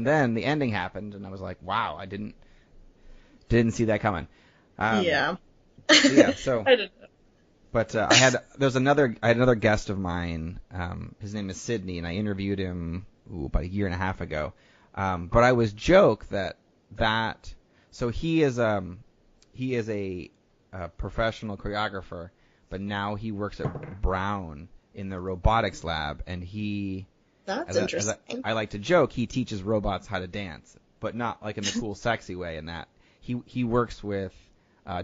And then the ending happened, and I was like, wow, I didn't see that coming. Yeah. Yeah. So. I didn't know. But I had another guest of mine. His name is Sydney, and I interviewed him about a year and a half ago. But I was joke that so he is a professional choreographer, but now he works at Brown in the robotics lab, and That's interesting. I like to joke, he teaches robots how to dance, but not like in the cool, sexy way. In that he works with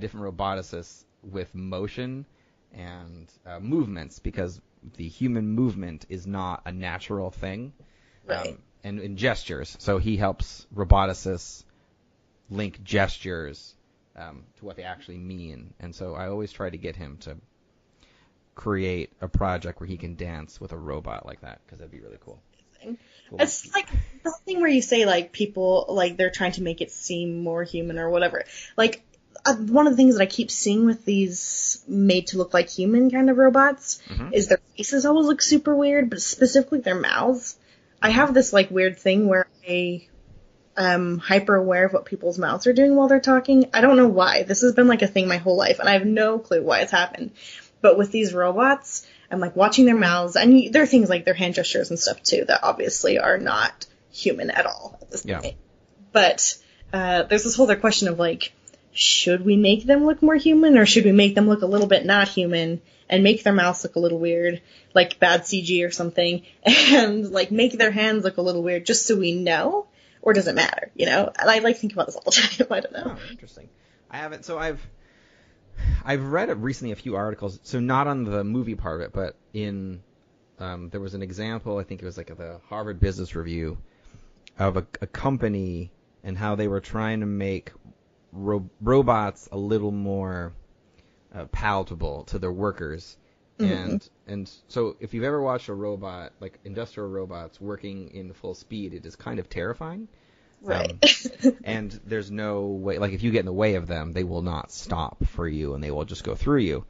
different roboticists with motion and movements, because the human movement is not a natural thing, Right. and in gestures. So he helps roboticists link gestures to what they actually mean. And so I always try to get him to create a project where he can dance with a robot like that, because that'd be really cool. It's like the thing where you say, like, people, like, they're trying to make it seem more human or whatever. Like, one of the things that I keep seeing with these made to look like human kind of robots is their faces always look super weird, but specifically their mouths. I have this, like, weird thing where I'm hyper aware of what people's mouths are doing while they're talking. I don't know why. This has been, like, a thing my whole life, and I have no clue why it's happened. But with these robots, I'm, like, watching their mouths, and there are things like their hand gestures and stuff, too, that obviously are not human at all at this point. But there's this whole other question of, like, should we make them look more human, or should we make them look a little bit not human and make their mouths look a little weird, like bad CG or something, and, like, make their hands look a little weird just so we know? Or does it matter, you know? And I, like, think about this all the time. I don't know. Oh, interesting. I haven't. So I've read recently a few articles, so not on the movie part of it, but in there was an example, I think it was like the Harvard Business Review, of a company and how they were trying to make robots a little more palatable to their workers. And so if you've ever watched a robot, like industrial robots working in full speed, it is kind of terrifying. Right. And there's no way, like, if you get in the way of them, they will not stop for you, and they will just go through you.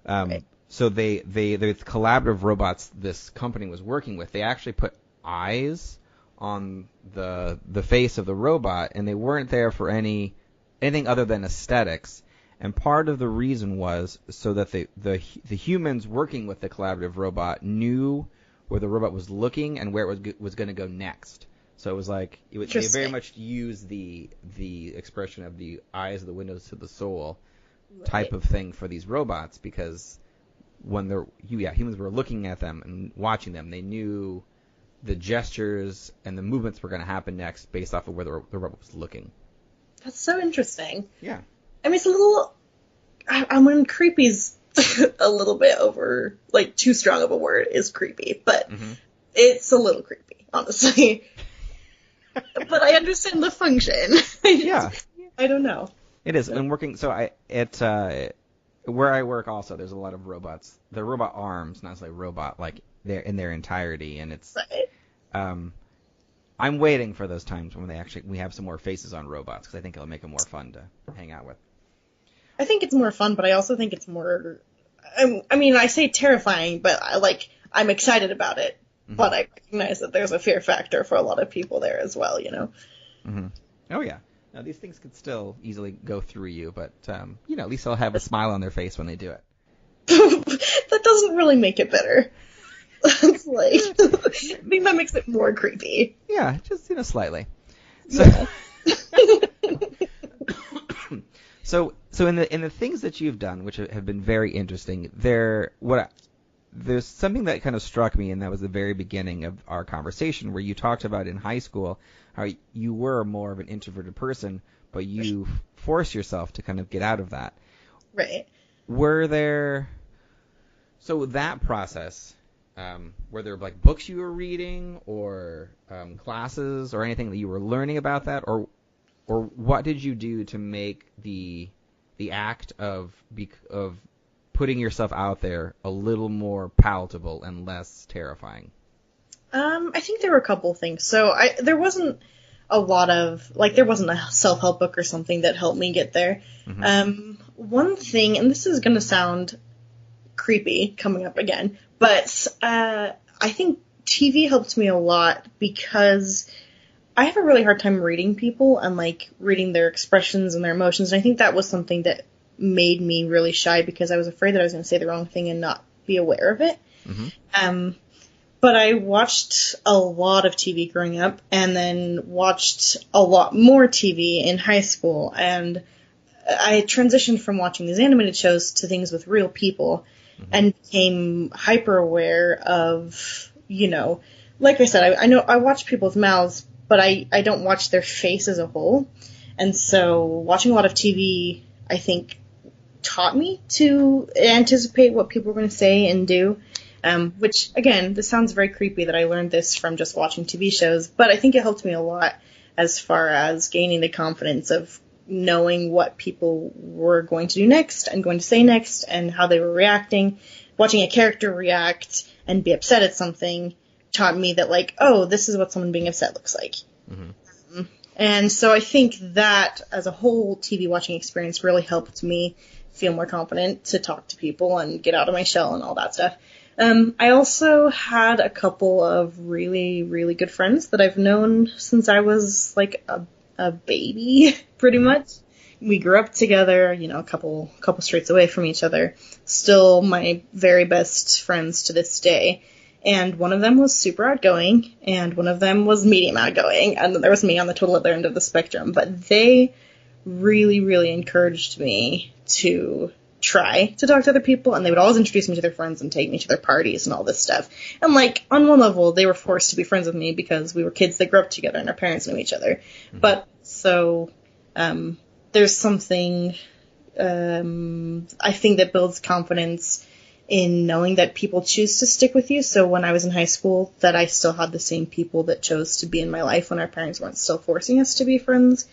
Right. So the collaborative robots this company was working with, they actually put eyes on the face of the robot, and they weren't there for anything other than aesthetics. And part of the reason was so that the humans working with the collaborative robot knew where the robot was looking and where it was going to go next. So it was like they very much use the expression of the eyes of the windows to the soul type of thing for these robots, because when humans were looking at them and watching them, they knew the gestures and the movements were going to happen next based off of where the robot was looking. That's so interesting. Yeah. I mean, it's a little... I mean, creepy's a little bit over... Like, too strong of a word is creepy, but it's a little creepy, honestly. But I understand the function. Yeah. I don't know. It is. And working... So where I work also, there's a lot of robots. They're robot arms, not necessarily robot, like, they're in their entirety, and it's... Right. I'm waiting for those times when we have some more faces on robots, because I think it'll make them more fun to hang out with. I think it's more fun, but I also think it's more... I mean, I say terrifying, but I'm excited about it. But I recognize that there's a fear factor for a lot of people there as well, you know? Oh, yeah. Now, these things could still easily go through you, but, at least they'll have a smile on their face when they do it. That doesn't really make it better. It's like, I think that makes it more creepy. Yeah, just, slightly. So, so in the things that you've done, which have been very interesting, there's something that kind of struck me, and that was the very beginning of our conversation, where you talked about in high school how you were more of an introverted person, but you forced yourself to kind of get out of that. Right. So that process, were there like books you were reading, or classes, or anything that you were learning about that, or what did you do to make the act of putting yourself out there a little more palatable and less terrifying? I think there were a couple things. So there wasn't a lot of, there wasn't a self-help book or something that helped me get there. One thing, and this is going to sound creepy coming up again, but I think TV helped me a lot, because I have a really hard time reading people and like reading their expressions and their emotions. And I think that was something that made me really shy because I was afraid that I was going to say the wrong thing and not be aware of it. Mm-hmm. But I watched a lot of TV growing up and then watched a lot more TV in high school. And I transitioned from watching these animated shows to things with real people and became hyper aware of, like I said, I know I watch people's mouths, but I don't watch their face as a whole. And so watching a lot of TV, I think, taught me to anticipate what people were going to say and do. Which, again, this sounds very creepy that I learned this from just watching TV shows, but I think it helped me a lot as far as gaining the confidence of knowing what people were going to do next and going to say next and how they were reacting. Watching a character react and be upset at something taught me that, like, oh, this is what someone being upset looks like. Mm-hmm. And so I think that, as a whole, TV watching experience really helped me feel more confident to talk to people and get out of my shell and all that stuff. I also had a couple of really, really good friends that I've known since I was like a baby, pretty much. We grew up together, a couple streets away from each other. Still my very best friends to this day. And one of them was super outgoing, and one of them was medium outgoing, and then there was me on the total other end of the spectrum. But they really, really encouraged me to try to talk to other people, and they would always introduce me to their friends and take me to their parties and all this stuff. And, like, on one level, they were forced to be friends with me because we were kids that grew up together and our parents knew each other. Mm-hmm. But, so, there's something, I think that builds confidence in knowing that people choose to stick with you. So when I was in high school, that I still had the same people that chose to be in my life when our parents weren't still forcing us to be friends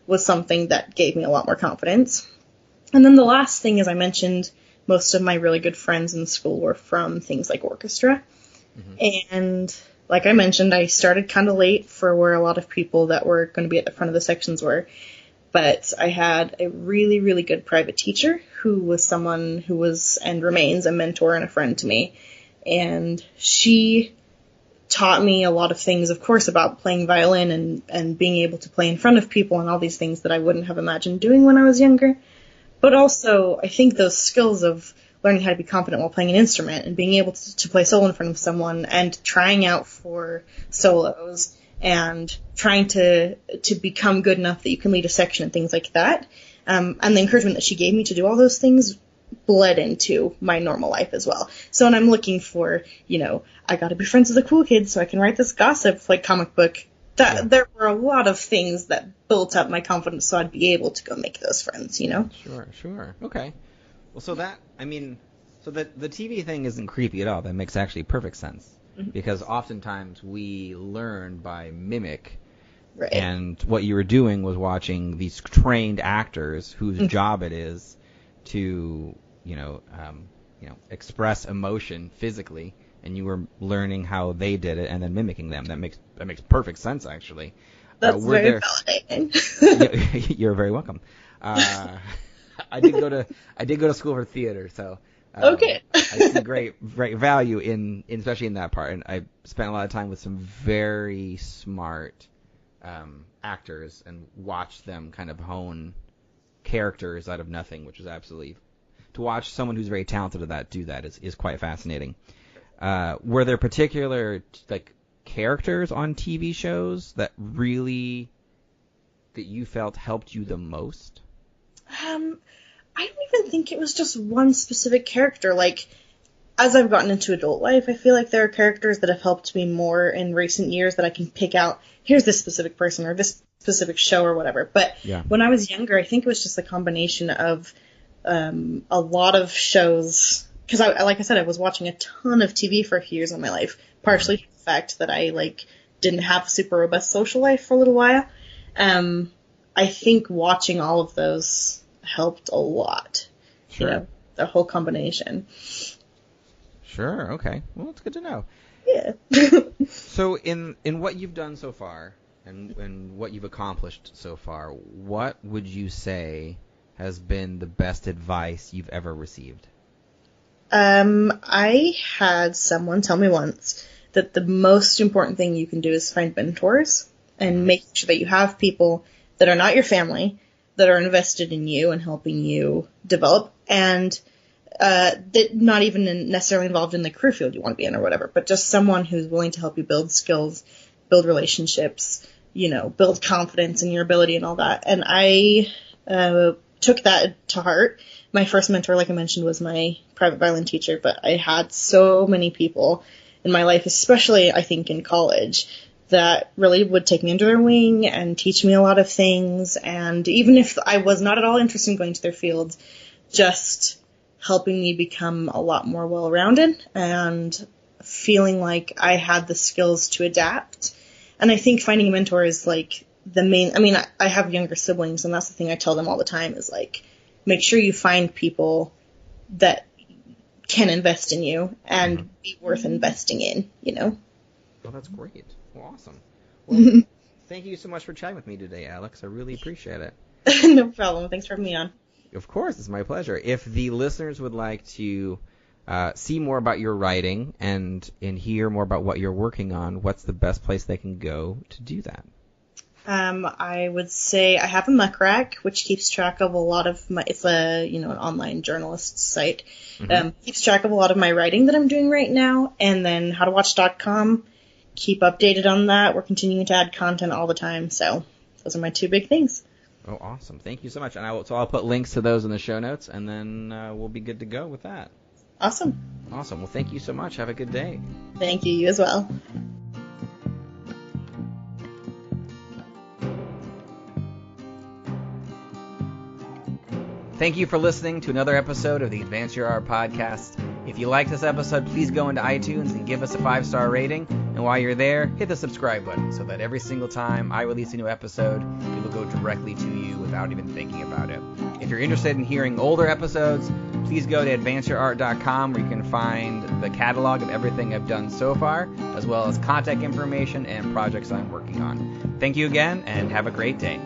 was something that gave me a lot more confidence. And then the last thing, as I mentioned, most of my really good friends in school were from things like orchestra. Mm-hmm. And like I mentioned, I started kind of late for where a lot of people that were going to be at the front of the sections were. But I had a really, really good private teacher who was someone who was and remains a mentor and a friend to me. And she taught me a lot of things, of course, about playing violin and being able to play in front of people and all these things that I wouldn't have imagined doing when I was younger. But also, I think those skills of learning how to be confident while playing an instrument and being able to play solo in front of someone and trying out for solos and trying to become good enough that you can lead a section and things like that. And the encouragement that she gave me to do all those things bled into my normal life as well. So when I'm looking for, I gotta be friends with the cool kids so I can write this gossip, like, comic book, there were a lot of things that built up my confidence so I'd be able to go make those friends, Sure. Okay. Well, so the TV thing isn't creepy at all. That makes actually perfect sense. Mm-hmm. Because oftentimes we learn by mimic. Right. And what you were doing was watching these trained actors whose mm-hmm. job it is to, express emotion physically, and you were learning how they did it and then mimicking them. That makes perfect sense, actually. That's very validating. You're very welcome. I did go to school for theater, so okay. I see great value in especially in that part, and I spent a lot of time with some very smart actors and watched them kind of hone characters out of nothing, which is absolutely, to watch someone who's very talented at that do that is quite fascinating. Were there particular characters on TV shows that you felt helped you the most? I don't even think it was just one specific character. Like, as I've gotten into adult life, I feel like there are characters that have helped me more in recent years that I can pick out, here's this specific person or this specific show or whatever. But when I was younger, I think it was just a combination of a lot of shows, because like I said, I was watching a ton of TV for a few years of my life, partially due to the fact that I didn't have a super robust social life for a little while. I think watching all of those helped a lot. Sure. The whole combination. Sure. Okay. Well, it's good to know. Yeah. So in what you've done so far and what you've accomplished so far, what would you say has been the best advice you've ever received? I had someone tell me once that the most important thing you can do is find mentors and making sure that you have people that are not your family that are invested in you and helping you develop, and that not even necessarily involved in the career field you want to be in or whatever, but just someone who's willing to help you build skills, build relationships, build confidence in your ability and all that. And I took that to heart. My first mentor, like I mentioned, was my private violin teacher, but I had so many people in my life, especially I think in college, that really would take me under their wing and teach me a lot of things. And even if I was not at all interested in going to their fields, just helping me become a lot more well-rounded and feeling like I had the skills to adapt. And I think finding a mentor is like the main, I have younger siblings, and that's the thing I tell them all the time is like, make sure you find people that can invest in you and be worth investing in, Well, that's great. Well, awesome. Well, thank you so much for chatting with me today, Alex. I really appreciate it. No problem. Thanks for having me on. Of course, it's my pleasure. If the listeners would like to see more about your writing and hear more about what you're working on, what's the best place they can go to do that? I would say I have a muck rack, which keeps track of a lot of my, it's an online journalist site, keeps track of a lot of my writing that I'm doing right now, and then howtowatch.com, keep updated on that. We're continuing to add content all the time, so those are my two big things. Oh, awesome. Thank you so much. And I'll put links to those in the show notes, and then we'll be good to go with that. Awesome. Awesome. Well, thank you so much. Have a good day. Thank you. You as well. Thank you for listening to another episode of the Advance Your Art podcast. If you like this episode, please go into iTunes and give us a 5-star rating. And while you're there, hit the subscribe button so that every single time I release a new episode, it will go directly to you without even thinking about it. If you're interested in hearing older episodes, please go to advanceyourart.com where you can find the catalog of everything I've done so far, as well as contact information and projects I'm working on. Thank you again, and have a great day.